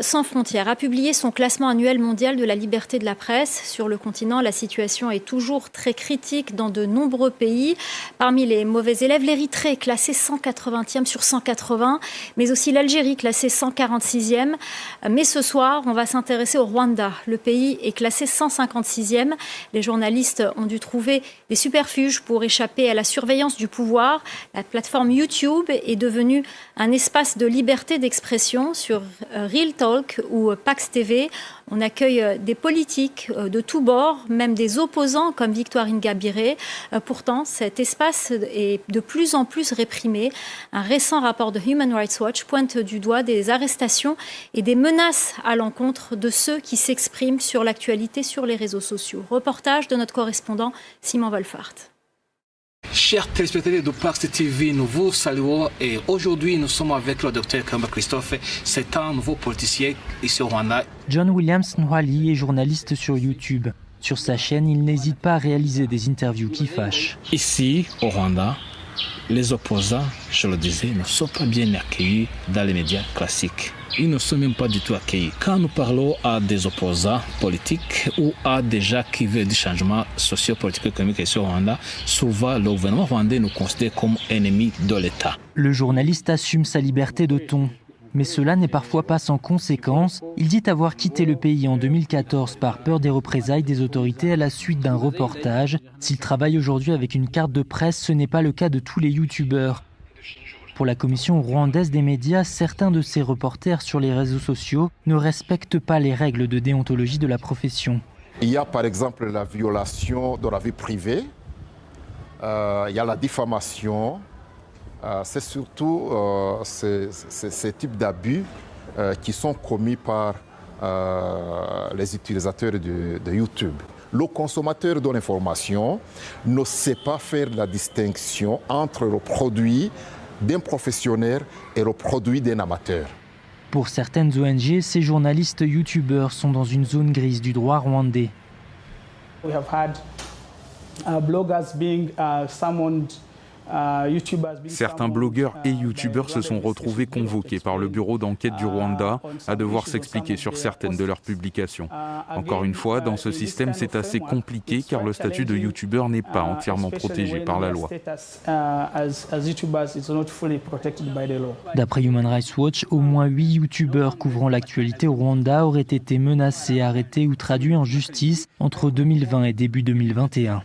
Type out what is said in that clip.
Sans frontières a publié son classement annuel mondial de la liberté de la presse. Sur le continent, la situation est toujours très critique dans de nombreux pays. Parmi les mauvais élèves, l'Érythrée classée 180e sur 180, mais aussi l'Algérie classée 146e. Mais ce soir, on va s'intéresser au Rwanda. Le pays est classé 156e. Les journalistes ont dû trouver des subterfuges pour échapper à la surveillance du pouvoir. La plateforme YouTube est devenue un espace de liberté d'expression. Sur Real Talk ou Pax TV, on accueille des politiques de tous bords, même des opposants comme Victoire Ingabire. Pourtant, cet espace est de plus en plus réprimé. Un récent rapport de Human Rights Watch pointe du doigt des arrestations et des menaces à l'encontre de ceux qui s'expriment sur l'actualité sur les réseaux sociaux. Reportage de notre correspondant Simon Wolfart. Chers téléspectateurs de Pax TV, nous vous saluons et aujourd'hui nous sommes avec le docteur Kamba Christophe. C'est un nouveau politicien ici au Rwanda. John Williams Ntwali est journaliste sur YouTube. Sur sa chaîne, il n'hésite pas à réaliser des interviews qui fâchent. Ici au Rwanda, les opposants, je le disais, ne sont pas bien accueillis dans les médias classiques. Ils ne sont même pas du tout accueillis. Quand nous parlons à des opposants politiques ou à des gens qui veulent du changement socio-politique et économique ici au Rwanda, souvent le gouvernement rwandais nous considère comme ennemis de l'État. Le journaliste assume sa liberté de ton. Mais cela n'est parfois pas sans conséquences. Il dit avoir quitté le pays en 2014 par peur des représailles des autorités à la suite d'un reportage. S'il travaille aujourd'hui avec une carte de presse, ce n'est pas le cas de tous les youtubeurs. Pour la commission rwandaise des médias, certains de ces reporters sur les réseaux sociaux ne respectent pas les règles de déontologie de la profession. Il y a par exemple la violation de la vie privée, il y a la diffamation. C'est surtout ces types d'abus qui sont commis par les utilisateurs de YouTube. Le consommateur de l'information ne sait pas faire la distinction entre le produit d'un professionnel et le produit d'un amateur. Pour certaines ONG, ces journalistes youtubeurs sont dans une zone grise du droit rwandais. We have had bloggers being summoned. Certains blogueurs et youtubeurs se sont retrouvés convoqués par le bureau d'enquête du Rwanda à devoir s'expliquer sur certaines de leurs publications. Encore une fois, dans ce système, c'est assez compliqué car le statut de youtubeur n'est pas entièrement protégé par la loi. D'après Human Rights Watch, au moins 8 youtubeurs couvrant l'actualité au Rwanda auraient été menacés, arrêtés ou traduits en justice entre 2020 et début 2021.